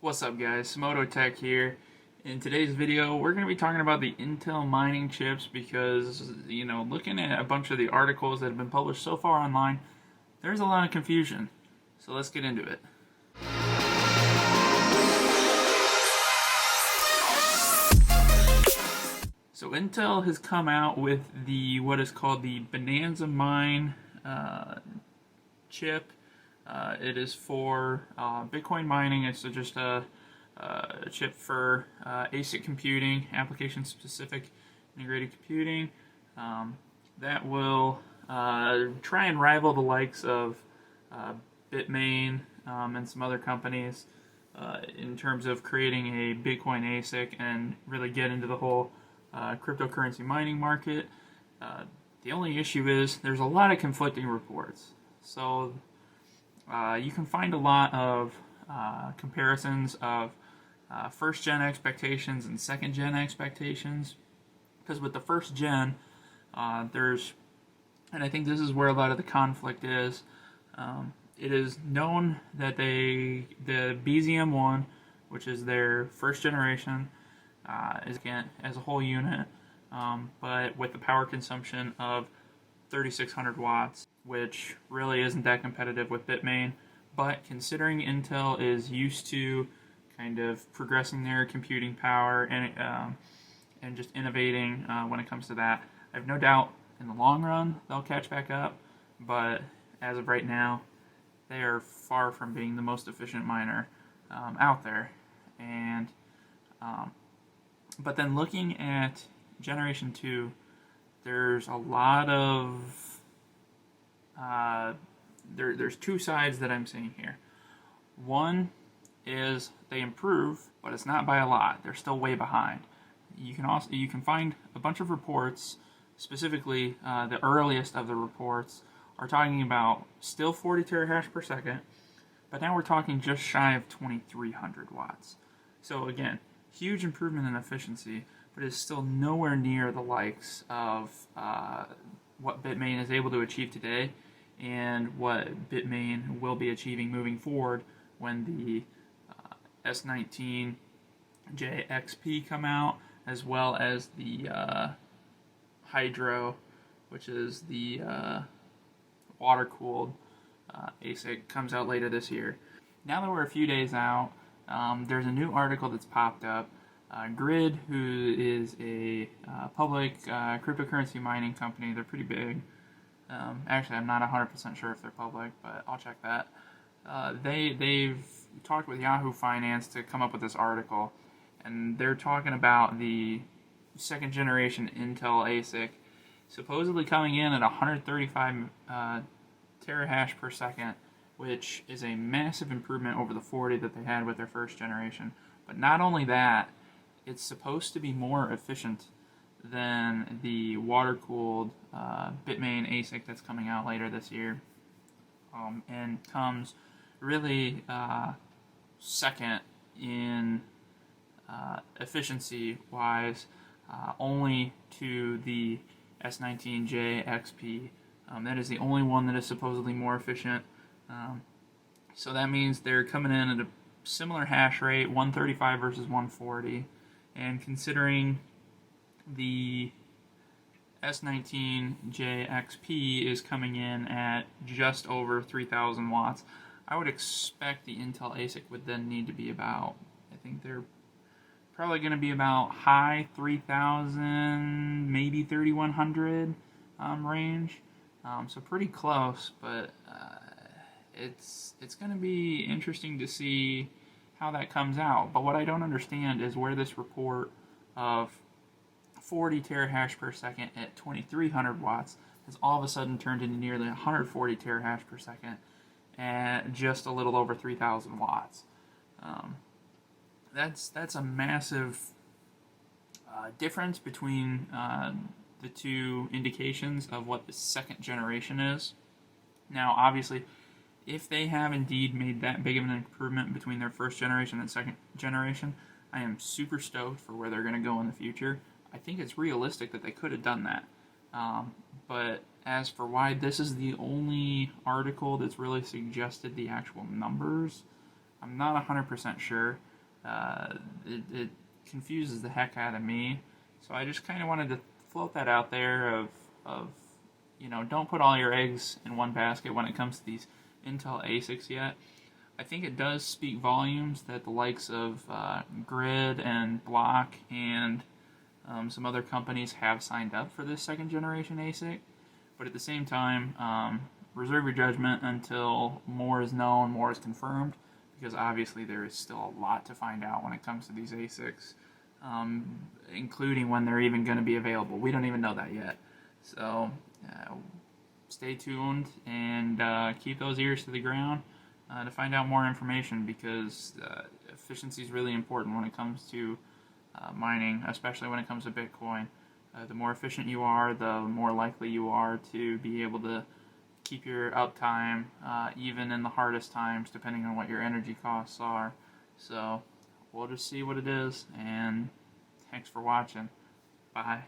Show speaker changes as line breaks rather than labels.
What's up guys, Samoto Tech here. In today's video, we're going to be talking about the Intel mining chips because, looking at a bunch of the articles that have been published so far online, there's a lot of confusion. So let's get into it. So Intel has come out with what is called the Bonanza mine chip. It is for Bitcoin mining. It's just a chip for ASIC computing, application-specific integrated computing, that will try and rival the likes of Bitmain and some other companies in terms of creating a Bitcoin ASIC and really get into the whole cryptocurrency mining market. The only issue is there's a lot of conflicting reports. So you can find a lot of comparisons of first gen expectations and second gen expectations, because with the first gen and I think this is where a lot of the conflict is, it is known that the BZM1, which is their first generation, is again as a whole unit, but with the power consumption of 3600 watts, which really isn't that competitive with Bitmain. But considering Intel is used to kind of progressing their computing power and just innovating when it comes to that, I have no doubt in the long run they'll catch back up. But as of right now, they are far from being the most efficient miner out there. And but then looking at Generation 2, there's a lot of there's two sides that I'm seeing here. One is they improve, but it's not by a lot. They're still way behind. You can find a bunch of reports, specifically the earliest of the reports are talking about still 40 terahash per second, but now we're talking just shy of 2300 watts. So again, huge improvement in efficiency, but it's still nowhere near the likes of what Bitmain is able to achieve today and what Bitmain will be achieving moving forward when the S19 JXP come out, as well as the Hydro, which is the water-cooled ASIC, comes out later this year. Now that we're a few days out, there's a new article that's popped up. Grid, who is a public cryptocurrency mining company, they're pretty big. Actually, I'm not 100% sure if they're public, but I'll check that. They've talked with Yahoo Finance to come up with this article, and they're talking about the second generation Intel ASIC supposedly coming in at 135 terahash per second, which is a massive improvement over the 40 that they had with their first generation. But not only that, it's supposed to be more efficient than the water-cooled Bitmain ASIC that's coming out later this year, and comes really second in efficiency-wise, only to the S19J XP. That is the only one that is supposedly more efficient. So that means they're coming in at a similar hash rate, 135 versus 140. And considering the S19J XP is coming in at just over 3,000 watts, I would expect the Intel ASIC would then need to be about, I think they're probably going to be about high 3,000, maybe 3,100 range. So pretty close, but it's going to be interesting to see how that comes out. But what I don't understand is where this report of 40 terahash per second at 2300 watts has all of a sudden turned into nearly 140 terahash per second at just a little over 3,000 watts. That's a massive difference between the two indications of what the second generation is. Now, obviously, if they have indeed made that big of an improvement between their first generation and second generation, I am super stoked for where they're going to go in the future. I think it's realistic that they could have done that. But as for why this is the only article that's really suggested the actual numbers, I'm not 100% sure. it confuses the heck out of me. So I just kind of wanted to float that out there of don't put all your eggs in one basket when it comes to these Intel ASICs yet. I think it does speak volumes that the likes of Grid and Block and some other companies have signed up for this second generation ASIC. But at the same time, reserve your judgment until more is known, more is confirmed, because obviously there is still a lot to find out when it comes to these ASICs, including when they're even going to be available. We don't even know that yet. So stay tuned and keep those ears to the ground to find out more information, because efficiency is really important when it comes to mining, especially when it comes to Bitcoin. The more efficient you are, the more likely you are to be able to keep your uptime even in the hardest times, depending on what your energy costs are. So we'll just see what it is, and thanks for watching. Bye.